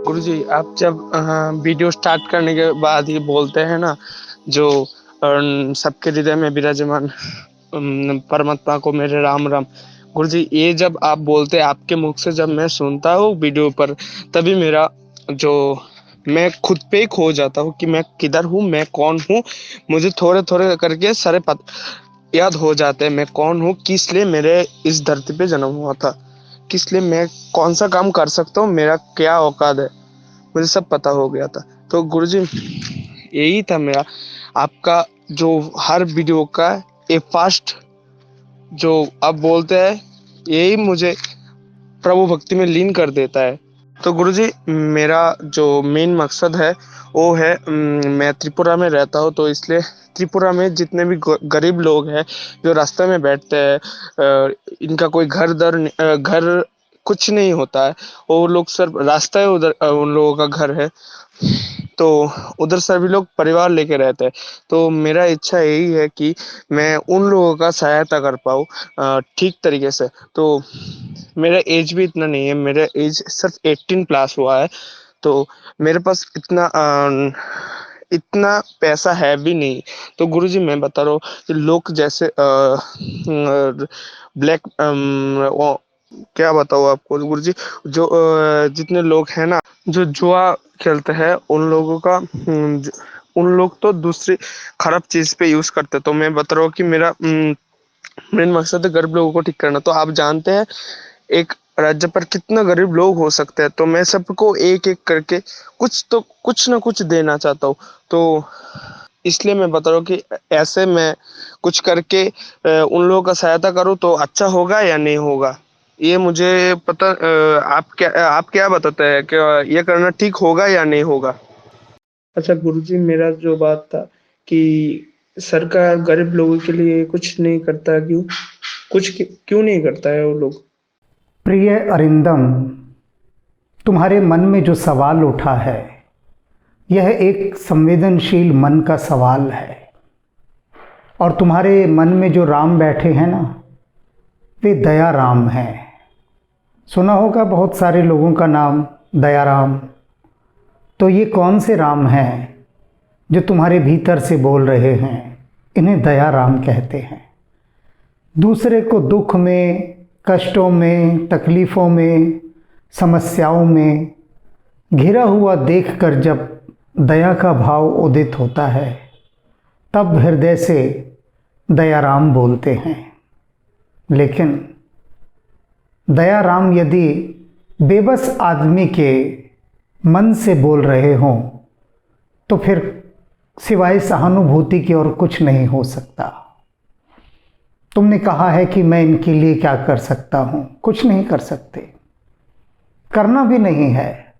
गुरुजी, आप जब video start करने के बाद ये बोलते हैं ना, जो सबके हृदय में विराजमान परमात्मा को मेरे राम राम। गुरुजी, ये जब आप बोलते हैं आपके मुख से, जब मैं सुनता हूँ वीडियो पर, तभी मेरा जो मैं खुद पे ही खो जाता हूँ कि मैं किधर हूँ, मैं कौन हूँ। मुझे थोड़े थोड़े करके सारे याद हो जाते हैं, मैं कौन हूँ, किस लिए मेरे इस धरती पे जन्म हुआ था, किस लिए मैं कौन सा काम कर सकता हूँ, मेरा क्या औकात है, मुझे सब पता हो गया था। तो गुरुजी, यही था मेरा आपका जो हर वीडियो का एक फास्ट जो आप बोलते हैं, यही मुझे प्रभु भक्ति में लीन कर देता है। तो गुरुजी, मेरा जो मेन मकसद है वो है, मैं त्रिपुरा में रहता हूँ, तो इसलिए त्रिपुरा में जितने भी गरीब लोग हैं जो रास्ते में बैठते हैं, इनका कोई घर कुछ नहीं होता है, वो लोग सिर्फ रास्ता है, उधर उन लोगों का घर है, तो उधर सभी लोग परिवार लेके रहते हैं। तो मेरा इच्छा यही है कि मैं उन लोगों का सहायता कर पाऊँ ठीक तरीके से। तो मेरा एज भी इतना नहीं है, मेरा एज सिर्फ 18+ हुआ है। तो मेरे पास इतना पैसा है भी नहीं। तो गुरुजी, मैं बता रहा हूँ कि लोग जैसे ब्लैक क्या बताऊँ आपको गुरुजी, जो जितने लोग हैं ना, जो जुआ खेलते हैं, उन लोगों का उन लोग तो दूसरी खराब चीज पे यूज करते हैं। तो मैं बता रहा हूँ कि मेरा मेन मकसद है गरीब लोगों को ठीक करना। तो आप जानते हैं एक राज्य पर कितना गरीब लोग हो सकते हैं, तो मैं सबको एक एक करके कुछ ना कुछ देना चाहता हूँ। तो इसलिए मैं बता रहा हूँ कि ऐसे मैं कुछ करके उन लोगों का सहायता करूँ तो अच्छा होगा या नहीं होगा, ये मुझे पता। आप क्या बताते हैं कि ये करना ठीक होगा या नहीं होगा? अच्छा गुरुजी, मेरा जो बात था कि सरकार गरीब लोगों के लिए कुछ नहीं करता, क्यों नहीं करता है वो लोग? प्रिय अरिंदम, तुम्हारे मन में जो सवाल उठा है, यह एक संवेदनशील मन का सवाल है। और तुम्हारे मन में जो राम बैठे हैं ना, वे दया राम हैं। सुना होगा बहुत सारे लोगों का नाम दयाराम। तो ये कौन से राम हैं जो तुम्हारे भीतर से बोल रहे हैं? इन्हें दया राम कहते हैं। दूसरे को दुख में, कष्टों में, तकलीफ़ों में, समस्याओं में घिरा हुआ देखकर जब दया का भाव उदित होता है, तब हृदय से दयाराम बोलते हैं। लेकिन दयाराम यदि बेबस आदमी के मन से बोल रहे हों, तो फिर सिवाय सहानुभूति की और कुछ नहीं हो सकता। तुमने कहा है कि मैं इनके लिए क्या कर सकता हूं? कुछ नहीं कर सकते, करना भी नहीं है।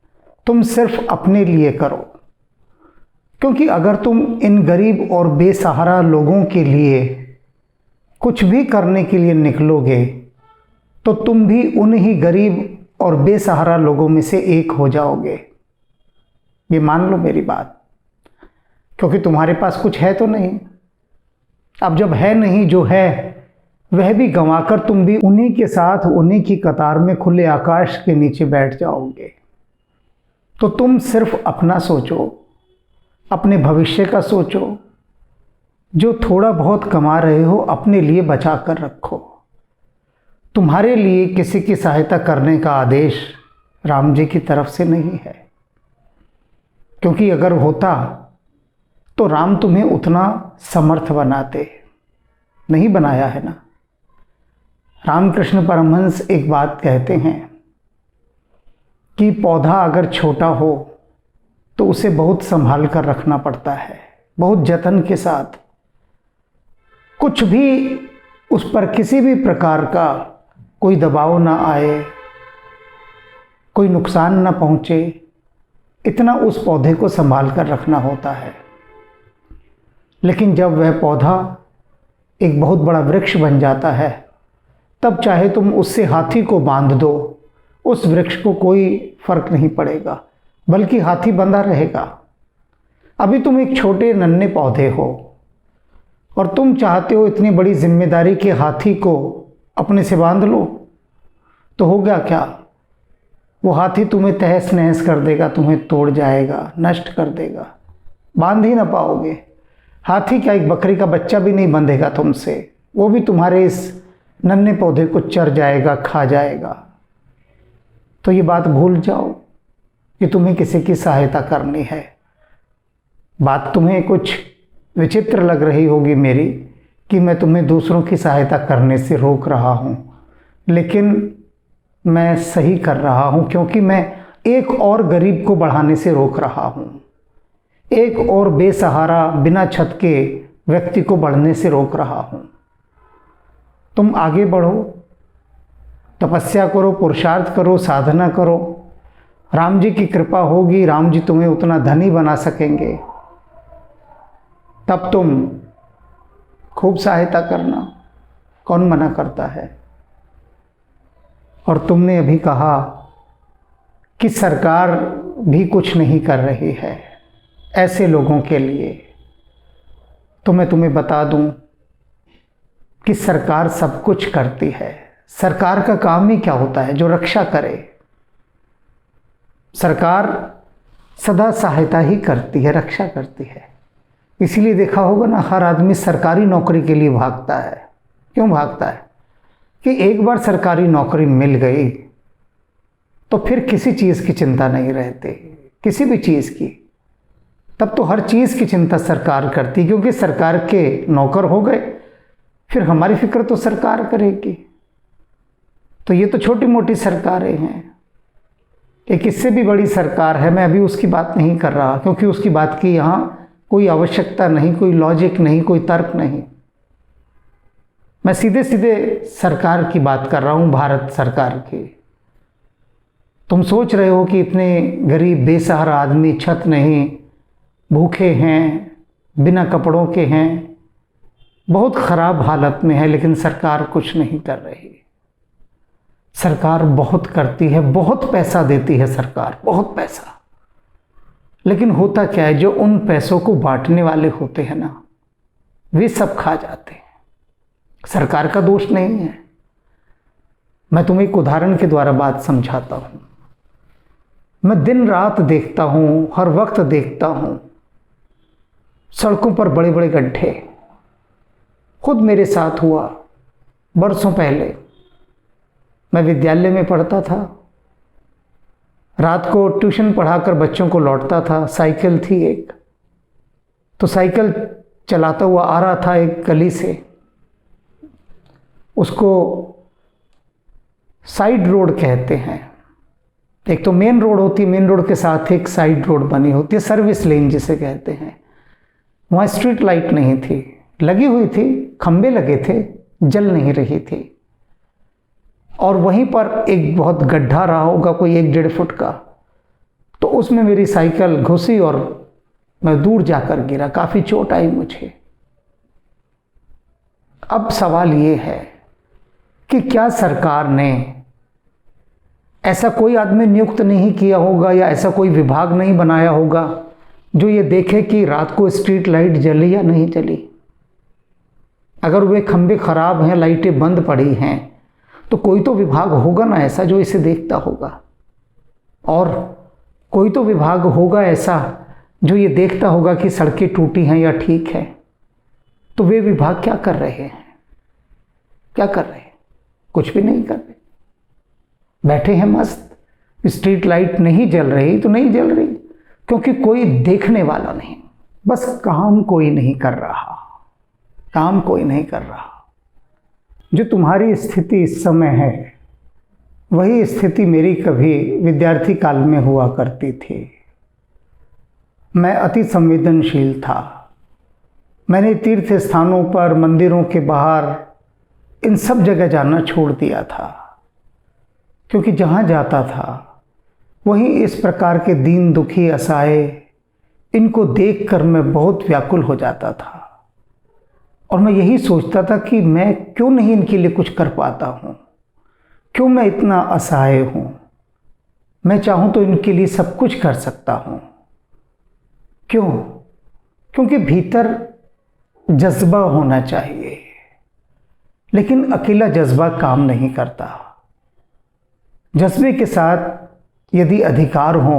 तुम सिर्फ अपने लिए करो, क्योंकि अगर तुम इन गरीब और बेसहारा लोगों के लिए कुछ भी करने के लिए निकलोगे, तो तुम भी उन ही गरीब और बेसहारा लोगों में से एक हो जाओगे। ये मान लो मेरी बात, क्योंकि तुम्हारे पास कुछ है तो नहीं। अब जब है नहीं, जो है वह भी गंवाकर तुम भी उन्हीं के साथ, उन्हीं की कतार में खुले आकाश के नीचे बैठ जाओगे। तो तुम सिर्फ अपना सोचो, अपने भविष्य का सोचो। जो थोड़ा बहुत कमा रहे हो, अपने लिए बचा कर रखो। तुम्हारे लिए किसी की सहायता करने का आदेश राम जी की तरफ से नहीं है, क्योंकि अगर होता तो राम तुम्हें उतना समर्थ बनाते। नहीं बनाया है ना। रामकृष्ण परमहंस एक बात कहते हैं कि पौधा अगर छोटा हो तो उसे बहुत संभाल कर रखना पड़ता है, बहुत जतन के साथ। कुछ भी उस पर किसी भी प्रकार का कोई दबाव ना आए, कोई नुकसान ना पहुंचे, इतना उस पौधे को संभाल कर रखना होता है। लेकिन जब वह पौधा एक बहुत बड़ा वृक्ष बन जाता है, तब चाहे तुम उससे हाथी को बांध दो, उस वृक्ष को कोई फर्क नहीं पड़ेगा, बल्कि हाथी बंधा रहेगा। अभी तुम एक छोटे नन्हे पौधे हो और तुम चाहते हो इतनी बड़ी जिम्मेदारी के हाथी को अपने से बांध लो, तो हो गया क्या? वो हाथी तुम्हें तहस नहस कर देगा, तुम्हें तोड़ जाएगा, नष्ट कर देगा, बांध ही ना पाओगे। हाथी क्या, एक बकरी का बच्चा भी नहीं बंधेगा तुमसे, वो भी तुम्हारे इस नन्हे पौधे को चर जाएगा, खा जाएगा। तो ये बात भूल जाओ कि तुम्हें किसी की सहायता करनी है। बात तुम्हें कुछ विचित्र लग रही होगी मेरी कि मैं तुम्हें दूसरों की सहायता करने से रोक रहा हूँ, लेकिन मैं सही कर रहा हूँ, क्योंकि मैं एक और गरीब को बढ़ाने से रोक रहा हूँ, एक और बेसहारा बिना छत के व्यक्ति को बढ़ने से रोक रहा हूँ। तुम आगे बढ़ो, तपस्या करो, पुरुषार्थ करो, साधना करो। राम जी की कृपा होगी, राम जी तुम्हें उतना धनी बना सकेंगे, तब तुम खूब सहायता करना, कौन मना करता है। और तुमने अभी कहा कि सरकार भी कुछ नहीं कर रही है ऐसे लोगों के लिए, तो मैं तुम्हें बता दूं कि सरकार सब कुछ करती है। सरकार का काम ही क्या होता है? जो रक्षा करे। सरकार सदा सहायता ही करती है, रक्षा करती है। इसीलिए देखा होगा ना, हर आदमी सरकारी नौकरी के लिए भागता है। क्यों भागता है? कि एक बार सरकारी नौकरी मिल गई तो फिर किसी चीज़ की चिंता नहीं रहती, किसी भी चीज़ की। तब तो हर चीज़ की चिंता सरकार करती, क्योंकि सरकार के नौकर हो गए, फिर हमारी फिक्र तो सरकार करेगी। तो ये तो छोटी मोटी सरकारें हैं। एक इससे भी बड़ी सरकार है, मैं अभी उसकी बात नहीं कर रहा, क्योंकि उसकी बात की यहाँ कोई आवश्यकता नहीं, कोई लॉजिक नहीं, कोई तर्क नहीं। मैं सीधे सीधे सरकार की बात कर रहा हूँ, भारत सरकार की। तुम सोच रहे हो कि इतने गरीब बेसहारा आदमी छत नहीं, भूखे हैं, बिना कपड़ों के हैं, बहुत ख़राब हालत में है, लेकिन सरकार कुछ नहीं कर रही। सरकार बहुत करती है, बहुत पैसा देती है सरकार, बहुत पैसा। लेकिन होता क्या है, जो उन पैसों को बांटने वाले होते हैं ना, वे सब खा जाते हैं। सरकार का दोष नहीं है। मैं तुम्हें एक उदाहरण के द्वारा बात समझाता हूँ। मैं दिन रात देखता हूँ, हर वक्त देखता हूँ, सड़कों पर बड़े बड़े गड्ढे। खुद मेरे साथ हुआ बरसों पहले। मैं विद्यालय में पढ़ता था, रात को ट्यूशन पढ़ाकर बच्चों को लौटता था। साइकिल थी एक, तो साइकिल चलाता हुआ आ रहा था एक गली से। उसको साइड रोड कहते हैं। एक तो मेन रोड होती है, मेन रोड के साथ एक साइड रोड बनी होती है, सर्विस लेन जिसे कहते हैं। वहाँ स्ट्रीट लाइट नहीं थी, लगी हुई थी, खंबे लगे थे, जल नहीं रही थी। और वहीं पर एक बहुत गड्ढा रहा होगा, कोई 1-1.5 फुट का। तो उसमें मेरी साइकिल घुसी और मैं दूर जाकर गिरा, काफ़ी चोट आई मुझे। अब सवाल ये है कि क्या सरकार ने ऐसा कोई आदमी नियुक्त नहीं किया होगा, या ऐसा कोई विभाग नहीं बनाया होगा जो ये देखे कि रात को स्ट्रीट लाइट जली या नहीं जली। अगर वे खंबे खराब हैं, लाइटें बंद पड़ी हैं, तो कोई तो विभाग होगा ना ऐसा जो इसे देखता होगा। और कोई तो विभाग होगा ऐसा जो ये देखता होगा कि सड़कें टूटी हैं या ठीक है। तो वे विभाग क्या कर रहे हैं? क्या कर रहे हैं? कुछ भी नहीं कर रहे, बैठे हैं मस्त। स्ट्रीट लाइट नहीं जल रही तो नहीं जल रही, क्योंकि कोई देखने वाला नहीं। बस काम कोई नहीं कर रहा, काम कोई नहीं कर रहा। जो तुम्हारी स्थिति इस समय है, वही स्थिति मेरी कभी विद्यार्थी काल में हुआ करती थी। मैं अति संवेदनशील था। मैंने तीर्थ स्थानों पर, मंदिरों के बाहर, इन सब जगह जाना छोड़ दिया था, क्योंकि जहाँ जाता था वहीं इस प्रकार के दीन दुखी असहाय, इनको देखकर मैं बहुत व्याकुल हो जाता था। और मैं यही सोचता था कि मैं क्यों नहीं इनके लिए कुछ कर पाता हूँ, क्यों मैं इतना असहाय हूँ। मैं चाहूँ तो इनके लिए सब कुछ कर सकता हूँ। क्यों? क्योंकि भीतर जज्बा होना चाहिए, लेकिन अकेला जज्बा काम नहीं करता। जज्बे के साथ यदि अधिकार हो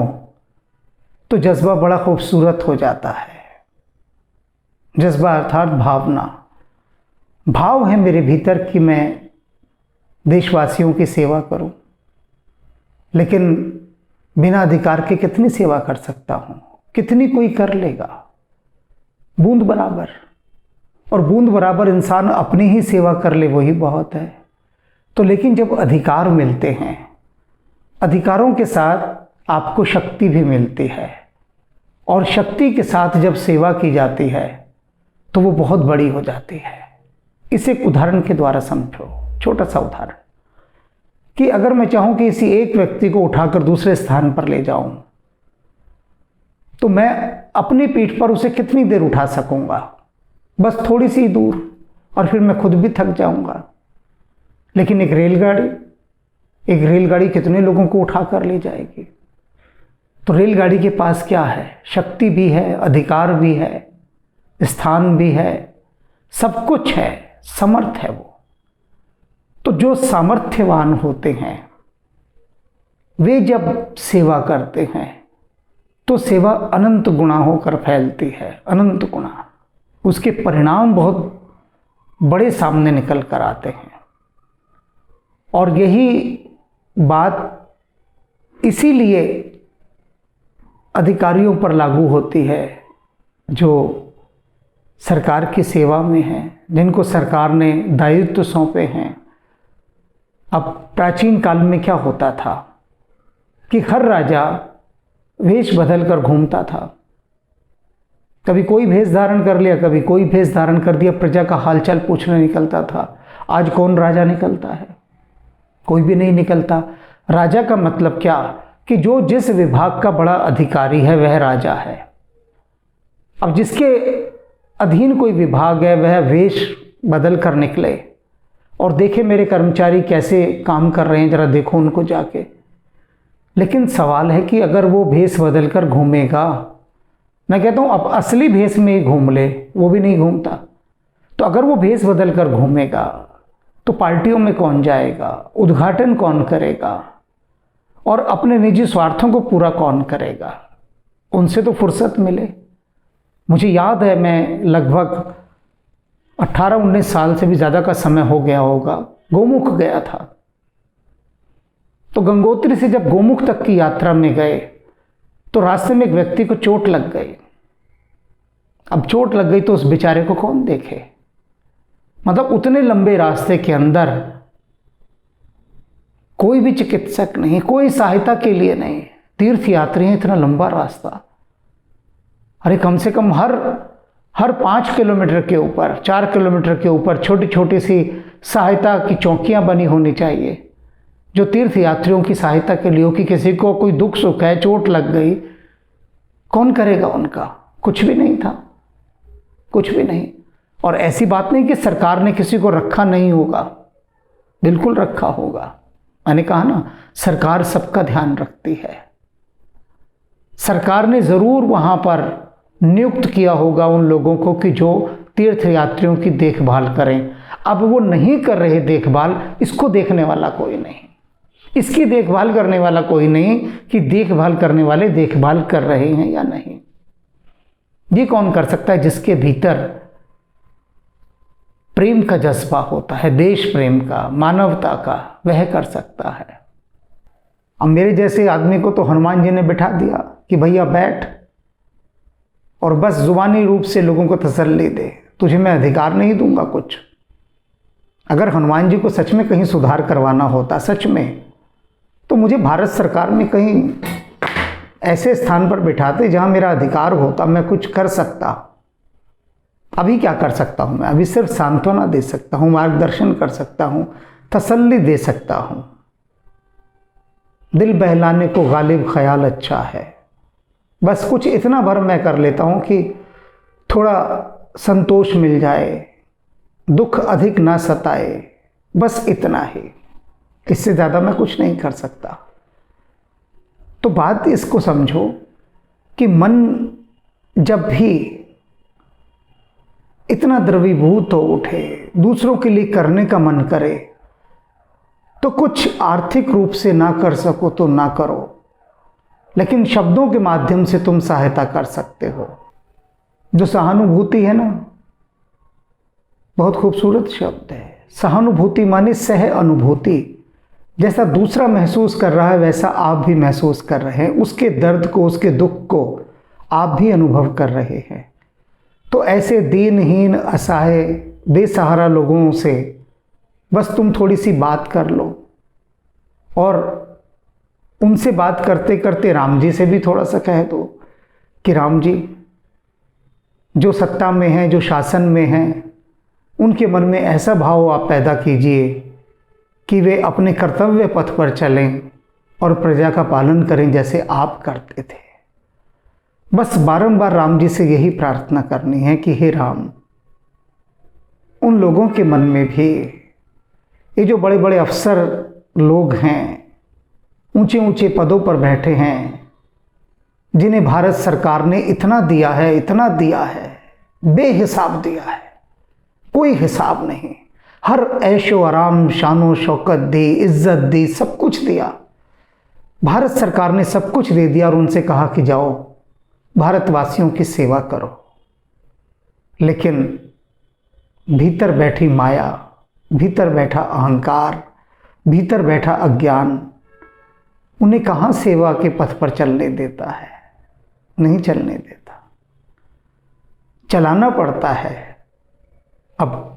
तो जज्बा बड़ा खूबसूरत हो जाता है। जज्बा अर्थात भावना, भाव है मेरे भीतर कि मैं देशवासियों की सेवा करूं, लेकिन बिना अधिकार के कितनी सेवा कर सकता हूं, कितनी कोई कर लेगा, बूंद बराबर। और बूंद बराबर इंसान अपनी ही सेवा कर ले वही बहुत है। तो लेकिन जब अधिकार मिलते हैं, अधिकारों के साथ आपको शक्ति भी मिलती है, और शक्ति के साथ जब सेवा की जाती है तो वो बहुत बड़ी हो जाती है। इसे एक उदाहरण के द्वारा समझो, छोटा सा उदाहरण, कि अगर मैं चाहूं कि इसी एक व्यक्ति को उठाकर दूसरे स्थान पर ले जाऊं, तो मैं अपनी पीठ पर उसे कितनी देर उठा सकूंगा? बस थोड़ी सी दूर, और फिर मैं खुद भी थक जाऊंगा। लेकिन एक रेलगाड़ी कितने लोगों को उठाकर ले जाएगी? तो रेलगाड़ी के पास क्या है? शक्ति भी है, अधिकार भी है, स्थान भी है, सब कुछ है, समर्थ है वो। तो जो सामर्थ्यवान होते हैं वे जब सेवा करते हैं तो सेवा अनंत गुणा होकर फैलती है, अनंत गुणा। उसके परिणाम बहुत बड़े सामने निकल कर आते हैं। और यही बात इसीलिए अधिकारियों पर लागू होती है जो सरकार की सेवा में हैं, जिनको सरकार ने दायित्व सौंपे हैं। अब प्राचीन काल में क्या होता था कि हर राजा वेश बदल कर घूमता था। कभी कोई भेष धारण कर लिया, कभी कोई भेष धारण कर दिया, प्रजा का हालचाल पूछने निकलता था। आज कौन राजा निकलता है? कोई भी नहीं निकलता। राजा का मतलब क्या कि जो जिस विभाग का बड़ा अधिकारी है वह राजा है। अब जिसके अधीन कोई विभाग है वह वेश बदल कर निकले और देखे मेरे कर्मचारी कैसे काम कर रहे हैं, जरा देखो उनको जाके। लेकिन सवाल है कि अगर वो भेष बदल कर घूमेगा, मैं कहता हूँ अब असली भेष में ही घूम ले, वो भी नहीं घूमता। तो अगर वो भेष बदल कर घूमेगा तो पार्टियों में कौन जाएगा, उद्घाटन कौन करेगा, और अपने निजी स्वार्थों को पूरा कौन करेगा? उनसे तो फुर्सत मिले। मुझे याद है, मैं लगभग 18-19 साल से भी ज़्यादा का समय हो गया होगा, गोमुख गया था। तो गंगोत्री से जब गोमुख तक की यात्रा में गए तो रास्ते में एक व्यक्ति को चोट लग गई। अब चोट लग गई तो उस बेचारे को कौन देखे? मतलब उतने लंबे रास्ते के अंदर कोई भी चिकित्सक नहीं, कोई सहायता के लिए नहीं। तीर्थ यात्री हैं, इतना लंबा रास्ता। अरे कम से कम हर 5 किलोमीटर के ऊपर, 4 किलोमीटर के ऊपर छोटी छोटी सी सहायता की चौकियां बनी होनी चाहिए, जो तीर्थ यात्रियों की सहायता के लिए हो। कि किसी को कोई दुख सुख है, चोट लग गई, कौन करेगा उनका? कुछ भी नहीं था, कुछ भी नहीं। और ऐसी बात नहीं कि सरकार ने किसी को रखा नहीं होगा, बिल्कुल रखा होगा। मैंने कहा ना, सरकार सबका ध्यान रखती है। सरकार ने ज़रूर वहाँ पर नियुक्त किया होगा उन लोगों को कि जो तीर्थ यात्रियों की देखभाल करें। अब वो नहीं कर रहे देखभाल, इसको देखने वाला कोई नहीं, इसकी देखभाल करने वाला कोई नहीं कि देखभाल करने वाले देखभाल कर रहे हैं या नहीं। ये कौन कर सकता है? जिसके भीतर प्रेम का जज्बा होता है, देश प्रेम का, मानवता का, वह कर सकता है। अब मेरे जैसे आदमी को तो हनुमान जी ने बिठा दिया कि भैया बैठ और बस जुबानी रूप से लोगों को तसल्ली दे, तुझे मैं अधिकार नहीं दूंगा कुछ। अगर हनुमान जी को सच में कहीं सुधार करवाना होता, सच में, तो मुझे भारत सरकार में कहीं ऐसे स्थान पर बिठाते जहां मेरा अधिकार होता, मैं कुछ कर सकता। अभी क्या कर सकता हूं मैं? अभी सिर्फ सांत्वना दे सकता हूं, मार्गदर्शन कर सकता हूं, तसल्ली दे सकता हूं। दिल बहलाने को गालिब ख्याल अच्छा है। बस कुछ इतना भर मैं कर लेता हूं कि थोड़ा संतोष मिल जाए, दुख अधिक ना सताए, बस इतना ही। इससे ज़्यादा मैं कुछ नहीं कर सकता। तो बात इसको समझो कि मन जब भी इतना द्रवीभूत हो उठे, दूसरों के लिए करने का मन करे, तो कुछ आर्थिक रूप से ना कर सको तो ना करो, लेकिन शब्दों के माध्यम से तुम सहायता कर सकते हो। जो सहानुभूति है ना, बहुत खूबसूरत शब्द है। सहानुभूति माने सह अनुभूति। जैसा दूसरा महसूस कर रहा है वैसा आप भी महसूस कर रहे हैं, उसके दर्द को, उसके दुख को आप भी अनुभव कर रहे हैं। तो ऐसे दीनहीन, असहाय, बेसहारा लोगों से बस तुम थोड़ी सी बात कर लो, और उनसे बात करते करते राम जी से भी थोड़ा सा कह दो कि राम जी, जो सत्ता में हैं, जो शासन में हैं, उनके मन में ऐसा भाव आप पैदा कीजिए कि वे अपने कर्तव्य पथ पर चलें और प्रजा का पालन करें जैसे आप करते थे। बस बारंबार राम जी से यही प्रार्थना करनी है कि हे राम, उन लोगों के मन में भी, ये जो बड़े बड़े अफसर लोग हैं, ऊंचे ऊंचे पदों पर बैठे हैं, जिन्हें भारत सरकार ने इतना दिया है, इतना दिया है, बेहिसाब दिया है, कोई हिसाब नहीं, हर ऐशो आराम, शानो शौकत दी, इज्जत दी, सब कुछ दिया। भारत सरकार ने सब कुछ दे दिया और उनसे कहा कि जाओ भारतवासियों की सेवा करो। लेकिन भीतर बैठी माया, भीतर बैठा अहंकार, भीतर बैठा अज्ञान उन्हें कहाँ सेवा के पथ पर चलने देता है? नहीं चलने देता। चलाना पड़ता है। अब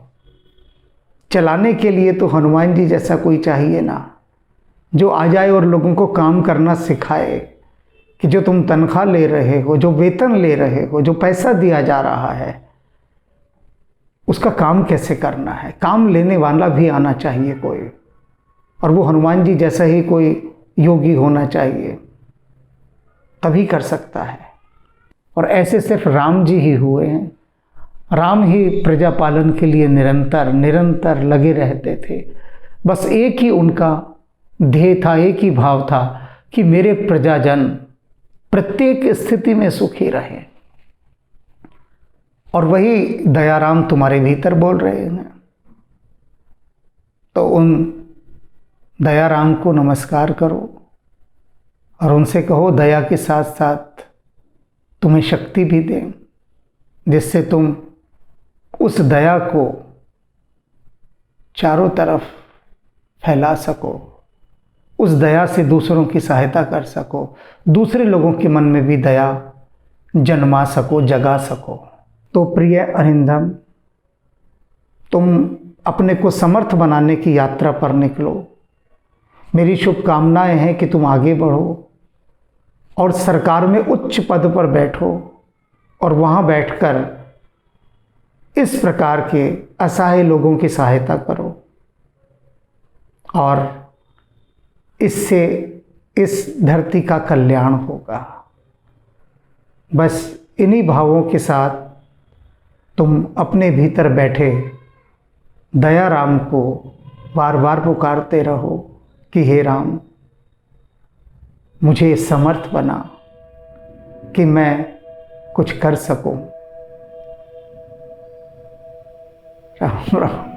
चलाने के लिए तो हनुमान जी जैसा कोई चाहिए ना, जो आ जाए और लोगों को काम करना सिखाए कि जो तुम तनख्वाह ले रहे हो, जो वेतन ले रहे हो, जो पैसा दिया जा रहा है, उसका काम कैसे करना है। काम लेने वाला भी आना चाहिए कोई, और वो हनुमान जी जैसा ही कोई योगी होना चाहिए, तभी कर सकता है। और ऐसे सिर्फ राम जी ही हुए हैं। राम ही प्रजा पालन के लिए निरंतर निरंतर लगे रहते थे। बस एक ही उनका ध्येय था, एक ही भाव था कि मेरे प्रजाजन प्रत्येक स्थिति में सुखी रहें। और वही दयाराम तुम्हारे भीतर बोल रहे हैं। तो उन दयाराम को नमस्कार करो और उनसे कहो दया के साथ साथ तुम्हें शक्ति भी दें, जिससे तुम उस दया को चारों तरफ फैला सको, उस दया से दूसरों की सहायता कर सको, दूसरे लोगों के मन में भी दया जन्मा सको, जगा सको। तो प्रिय अरिंदम, तुम अपने को समर्थ बनाने की यात्रा पर निकलो। मेरी शुभकामनाएं हैं कि तुम आगे बढ़ो और सरकार में उच्च पद पर बैठो और वहाँ बैठकर इस प्रकार के असहाय लोगों की सहायता करो, और इससे इस धरती का कल्याण होगा। बस इन्हीं भावों के साथ तुम अपने भीतर बैठे दयाराम को बार बार पुकारते रहो कि हे राम, मुझे समर्थ बना कि मैं कुछ कर सकूं। राम राम।